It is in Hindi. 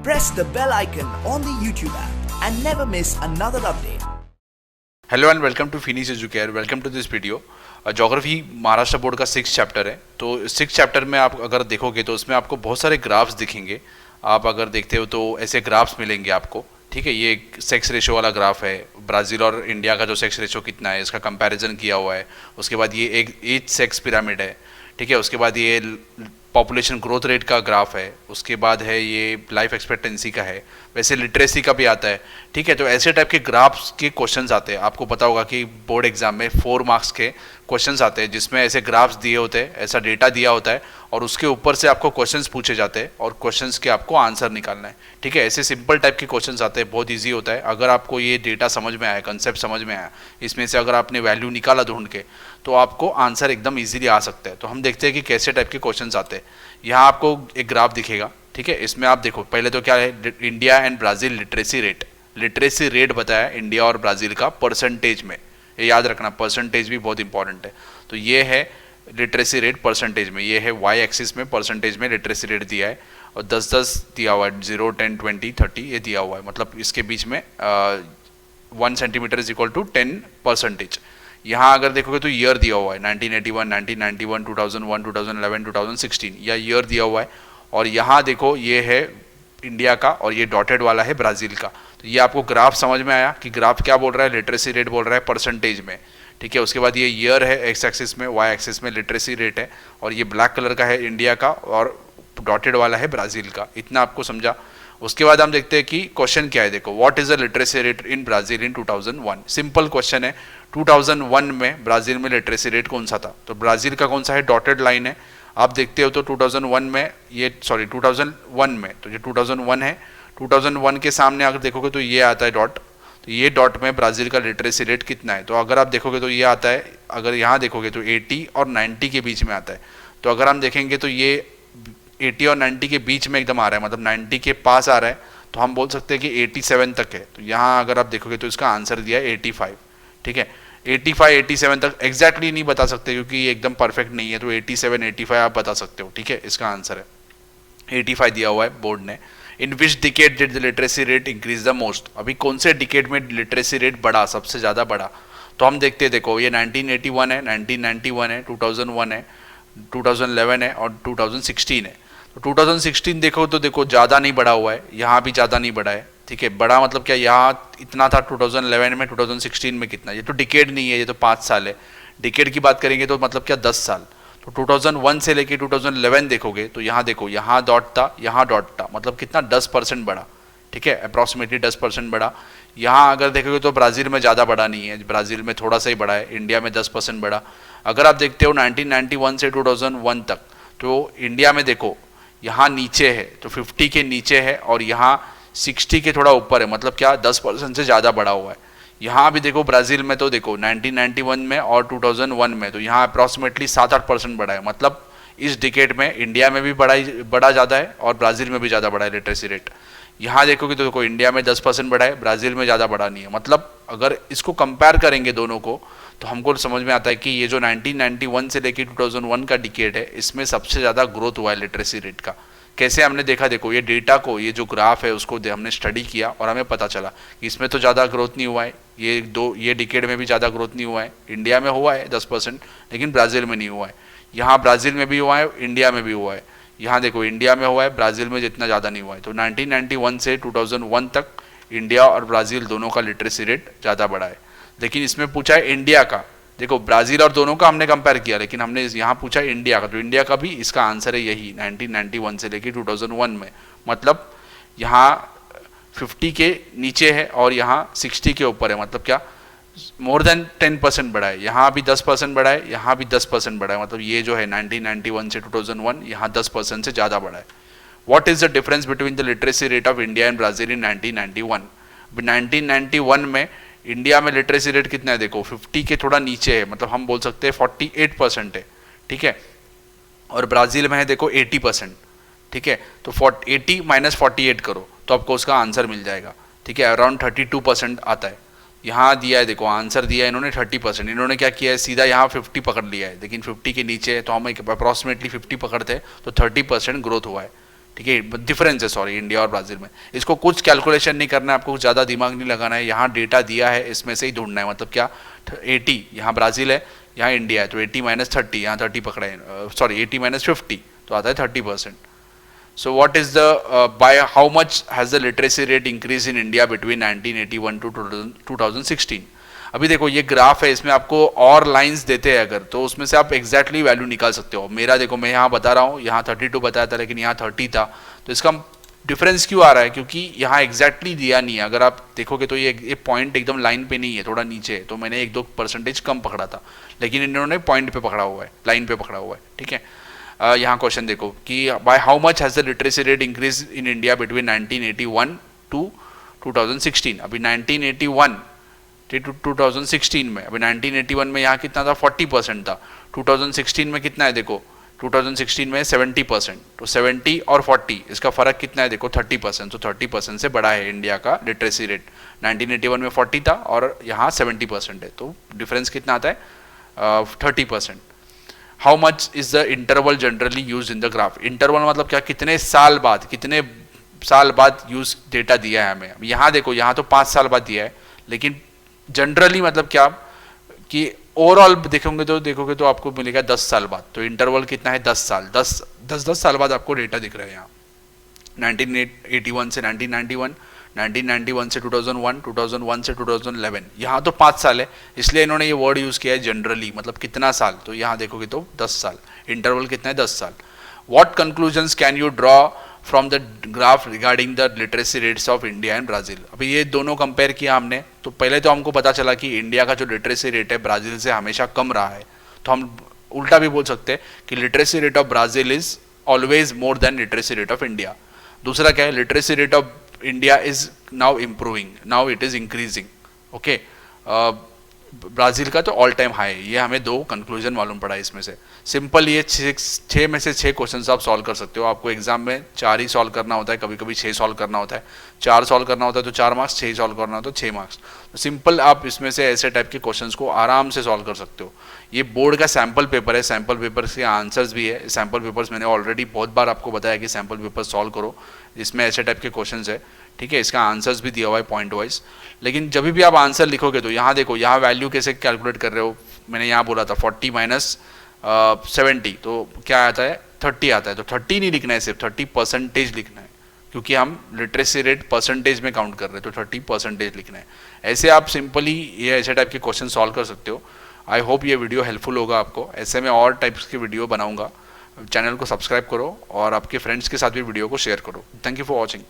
press the bell icon on the YouTube app and never miss another update. Hello and welcome to finish educare. Welcome to this video. Geography Maharashtra board का 6 चैप्टर है। तो 6 चैप्टर में आप अगर देखोगे तो उसमें आपको बहुत सारे ग्राफ्स दिखेंगे। आप अगर देखते हो तो ऐसे ग्राफ्स मिलेंगे आपको, ठीक है। ये एक सेक्स रेशो वाला ग्राफ है, ब्राज़ील और इंडिया का जो सेक्स रेशो कितना है इसका कंपैरिजन किया हुआ है। उसके बाद ये एक एज सेक्स पिरामिड है, ठीक है। उसके बाद ये पॉपुलेशन ग्रोथ रेट का ग्राफ है। उसके बाद है ये लाइफ एक्सपेक्टेंसी का है, वैसे लिटरेसी का भी आता है, ठीक है। तो ऐसे टाइप के ग्राफ्स के क्वेश्चंस आते हैं। आपको पता होगा कि बोर्ड एग्जाम में 4 मार्क्स के क्वेश्चंस आते हैं जिसमें ऐसे ग्राफ्स दिए होते हैं, ऐसा डेटा दिया होता है और उसके ऊपर से आपको क्वेश्चंस पूछे जाते हैं और क्वेश्चंस के आपको आंसर निकालना है, ठीक है। ऐसे सिंपल टाइप के क्वेश्चंस आते हैं, बहुत ईजी होता है। अगर आपको ये डेटा समझ में आया, कंसेप्ट समझ में आया, इसमें से अगर आपने वैल्यू निकाला ढूंढ के, तो आपको आंसर एकदम ईजिली आ सकता है। तो हम देखते हैं कि कैसे टाइप के क्वेश्चंस आते हैं। यहाँ आपको एक ग्राफ दिखेगा, ठीक है। इसमें आप देखो, पहले तो क्या है, India and Brazil literacy rate बताया इंडिया और ब्राज़ील का परसेंटेज में। ये याद रखना, परसेंटेज भी बहुत इंपॉर्टेंट है। तो ये है लिटरेसी रेट परसेंटेज में, ये है वाई एक्सिस में परसेंटेज में लिटरेसी रेट दिया है और 10-10 दिया हुआ है, 0, 10, 20, 30 ये दिया हुआ है। मतलब इसके बीच में 1 सेंटीमीटर इज इक्वल टू 10%। यहाँ अगर देखोगे तो ईयर दिया हुआ है 1981, 1991, 2001, 2011, 2016 या ईयर दिया हुआ है। और यहाँ देखो ये है इंडिया का और ये डॉटेड वाला है ब्राज़ील का। तो ये आपको ग्राफ समझ में आया कि ग्राफ क्या बोल रहा है, लिटरेसी रेट बोल रहा है परसेंटेज में, ठीक है। उसके बाद ये ईयर है एक्स एक्सिस में, वाई एक्सिस में लिटरेसी रेट है और ये ब्लैक कलर का है इंडिया का और डॉटेड वाला है ब्राज़ील का। इतना आपको समझा। उसके बाद हम देखते हैं कि क्वेश्चन क्या है। देखो, what is the literacy rate in Brazil in 2001। Simple question है। 2001 में ब्राज़ील में लिटरेसी रेट कौन सा था? तो ब्राज़ील का कौन सा है, डॉटेड लाइन है। आप देखते हो तो 2001 में ये 2001 में, तो ये 2001 है। 2001 के सामने अगर देखोगे तो ये आता है डॉट। तो ये डॉट में ब्राज़ील का लिटरेसी रेट कितना है? तो अगर आप देखोगे तो ये आता है, अगर यहाँ देखोगे तो 80 और 90 के बीच में आता है। तो अगर हम देखेंगे तो ये 80 और 90 के बीच में एकदम आ रहा है, मतलब 90 के पास आ रहा है। तो हम बोल सकते हैं कि 87 तक है। तो यहाँ अगर आप देखोगे तो इसका आंसर दिया है 85, ठीक है। 85, 87 तक एग्जैक्टली नहीं बता सकते क्योंकि ये एकदम परफेक्ट नहीं है। तो 87, 85 आप बता सकते हो, ठीक है। इसका आंसर है 85 दिया हुआ है बोर्ड ने। In which decade did the literacy rate increase the most. अभी कौन से डिकेड में लिटरेसी रेट बढ़ा, सबसे ज़्यादा बढ़ा? तो हम देखते हैं, देखो ये 1981 है, 1991 है, 2001 है, 2011 है और 2016 है। तो 2016 देखो तो देखो ज़्यादा नहीं बढ़ा हुआ है, यहाँ भी ज़्यादा नहीं बढ़ा है, ठीक है। बड़ा मतलब क्या, यहाँ इतना था 2011 में, 2016 में कितना? ये तो डिकेड नहीं है, ये तो 5 साल है। डिकेड की बात करेंगे तो मतलब क्या, 10 साल। तो 2001 से लेके 2011 देखोगे तो यहाँ देखो, यहाँ डॉट था, यहाँ डॉट था, मतलब कितना, 10% बढ़ा, ठीक है। अप्रॉक्सीमेटली 10% बढ़ा। यहाँ अगर देखोगे तो ब्राज़ील में ज़्यादा बढ़ा नहीं है, ब्राज़ील में थोड़ा सा ही बढ़ा है। इंडिया में 10% बढ़ा। अगर आप देखते हो 1991 से 2001 तक, तो इंडिया में देखो यहाँ नीचे है, तो 50 के नीचे है और यहाँ 60 के थोड़ा ऊपर है, मतलब क्या, 10% से ज़्यादा बढ़ा हुआ है। यहाँ भी देखो ब्राज़ील में तो देखो 1991 में और 2001 में, तो यहाँ अप्रॉक्सीमेटली 7-8% बढ़ा है। मतलब इस डिकेड में इंडिया में भी बढ़ा ज़्यादा है और ब्राज़ील में भी ज़्यादा बढ़ा है लिटरेसी रेट। यहाँ देखोगे तो देखो इंडिया में 10% बढ़ा है, ब्राज़ील में ज़्यादा बढ़ा नहीं है। मतलब अगर इसको कंपेयर करेंगे दोनों को तो हमको समझ में आता है कि ये जो 1991 से लेकर 2001 का डिकेड है, इसमें सबसे ज़्यादा ग्रोथ हुआ है लिटरेसी रेट का। कैसे हमने देखा, देखो ये डेटा को, ये जो ग्राफ है उसको हमने स्टडी किया और हमें पता चला कि इसमें तो ज़्यादा ग्रोथ नहीं हुआ है। ये डिकेड में भी ज़्यादा ग्रोथ नहीं हुआ है। इंडिया में हुआ है 10%, लेकिन ब्राज़ील में नहीं हुआ है। यहाँ ब्राज़ील में भी हुआ है, इंडिया में भी हुआ है। यहाँ देखो इंडिया में हुआ है, ब्राज़ील में जितना ज़्यादा नहीं हुआ है। तो 1991 से 2001 तक इंडिया और ब्राज़ील दोनों का लिटरेसी रेट ज़्यादा बढ़ा है। लेकिन इसमें पूछा है इंडिया का। देखो ब्राज़ील और दोनों का हमने कंपेयर किया, लेकिन हमने यहाँ पूछा इंडिया का। तो इंडिया का भी इसका आंसर है यही, 1991 से लेकर 2001 में। मतलब यहाँ 50 के नीचे है और यहाँ 60 के ऊपर है, मतलब क्या, मोर देन 10% बढ़ा है। यहाँ भी 10% बढ़ा है, यहाँ भी 10% बढ़ा है। मतलब ये जो है 1991 से 2001, यहाँ 10% से ज़्यादा बढ़ा है। What is the difference between the literacy rate of India and Brazil in 1991? 1991 में इंडिया में लिटरेसी रेट कितना है? देखो 50 के थोड़ा नीचे है, मतलब हम बोल सकते हैं 48% है, ठीक है। और ब्राज़ील में है देखो 80%, ठीक है। तो 80 - 48 करो तो आपको उसका आंसर मिल जाएगा, ठीक है। अराउंड 32% आता है। यहाँ दिया है, देखो आंसर दिया है इन्होंने 30%। इन्होंने क्या किया है, सीधा यहाँ 50 पकड़ लिया है, लेकिन 50 के नीचे है तो हम अप्रॉक्सीमेटली 50 पकड़ते हैं तो 30% ग्रोथ हुआ है, ठीक है, डिफरेंस है सॉरी इंडिया और ब्राज़ील में। इसको कुछ कैलकुलेशन नहीं करना है आपको, ज़्यादा दिमाग नहीं लगाना है, यहाँ डेटा दिया है इसमें से ही ढूंढना है। मतलब क्या 80 यहाँ ब्राज़ील है, यहाँ इंडिया है, तो 80 - 30 यहाँ 30 पकड़ा है, सॉरी 80 - 50 तो आता है 30%। So what is the by how much has the literacy rate increased in India between 1981 to 2016? अभी देखो ये ग्राफ है, इसमें आपको और लाइंस देते हैं अगर, तो उसमें से आप एग्जैक्टली वैल्यू निकाल सकते हो। मेरा देखो मैं यहाँ बता रहा हूँ, यहाँ 32 बताया था लेकिन यहाँ 30 था, तो इसका डिफरेंस क्यों आ रहा है? क्योंकि यहाँ एग्जैक्टली दिया नहीं है। अगर आप देखोगे तो ये पॉइंट एकदम लाइन पे नहीं है, थोड़ा नीचे है, तो मैंने 1-2% कम पकड़ा था, लेकिन इन्होंने पॉइंट पे पकड़ा हुआ है, लाइन पे पकड़ा हुआ है, ठीक है। यहाँ क्वेश्चन देखो कि by how much has the literacy rate increase in India between 1981 to 2016। अभी 1981 टू 2016 में, अभी 1981 में यहाँ कितना था 40% था, 2016 में कितना है देखो, 2016 में 70%, तो 70 और 40 इसका फर्क कितना है देखो 30%, तो 30% से बड़ा है इंडिया का लिटरेसी रेट। 1981 में 40 था और यहाँ 70% है, तो डिफरेंस कितना आता है 30%। How much is the interval generally use in the graph? Interval मतलब क्या, कितने साल बाद यूज डेटा दिया है हमें। यहाँ देखो, यहाँ तो 5 साल बाद दिया है, लेकिन जनरली मतलब क्या कि ओवरऑल देखोगे तो आपको मिलेगा 10 साल बाद। तो इंटरवल कितना है 10 साल, 10 साल बाद आपको डेटा दिख रहा है यहाँ। 1981 से 1991, 1991 से 2001, 2001 से 2011, यहाँ तो 5 साल है, इसलिए इन्होंने ये वर्ड यूज़ किया है जनरली, मतलब कितना साल, तो यहाँ देखोगे तो 10 साल। इंटरवल कितना है 10 साल। What conclusions can you draw from the graph regarding the literacy rates of India and Brazil? अभी ये दोनों कंपेयर किया हमने, तो पहले तो हमको पता चला कि इंडिया का जो लिटरेसी रेट है ब्राज़ील से हमेशा कम रहा है, तो हम उल्टा भी बोल सकते हैं कि literacy rate of Brazil is always more than literacy rate of India. दूसरा क्या है, literacy rate of India is now improving, now it is increasing, okay. Brazil का तो ऑल टाइम हाई है। ये हमें 2 कंक्लूजन मालूम पड़ा इसमें से। सिंपल ये 6 में से 6 क्वेश्चन आप सॉल्व कर सकते हो। आपको एग्जाम में 4 ही सॉल्व करना होता है, कभी कभी 6 सॉल्व करना होता है, 4 सॉल्व करना होता है तो 4 मार्क्स, 6 सॉल्व करना होता है तो 6 मार्क्स। तो सिंपल आप इसमें से ऐसे टाइप के क्वेश्चंस को आराम से सॉल्व कर सकते हो। ये बोर्ड का सैम्पल पेपर है, सैम्पल पेपर के आंसर्स भी है। सैम्पल पेपर्स मैंने ऑलरेडी बहुत बार आपको बताया कि सैम्पल पेपर सॉल्व करो, इसमें ऐसे टाइप के क्वेश्चन है, ठीक है। इसका आंसर्स भी दिया हुआ है पॉइंट वाइज। लेकिन जब भी आप आंसर लिखोगे तो यहाँ देखो, यहाँ वैल्यू कैसे कैलकुलेट कर रहे हो। मैंने यहाँ बोला था 40 - 70, तो क्या आता है 30 आता है। तो 30 नहीं लिखना है, सिर्फ 30% लिखना है, क्योंकि हम लिटरेसी रेट परसेंटेज में काउंट कर रहे हैं, तो 30% लिखना है। ऐसे आप सिंपली ये ऐसे टाइप के क्वेश्चन सॉल्व कर सकते हो। आई होप ये वीडियो हेल्पफुल होगा आपको। ऐसे में और टाइप्स की वीडियो बनाऊंगा। चैनल को सब्सक्राइब करो और आपके फ्रेंड्स के साथ भी वीडियो को शेयर करो। Thank you for watching.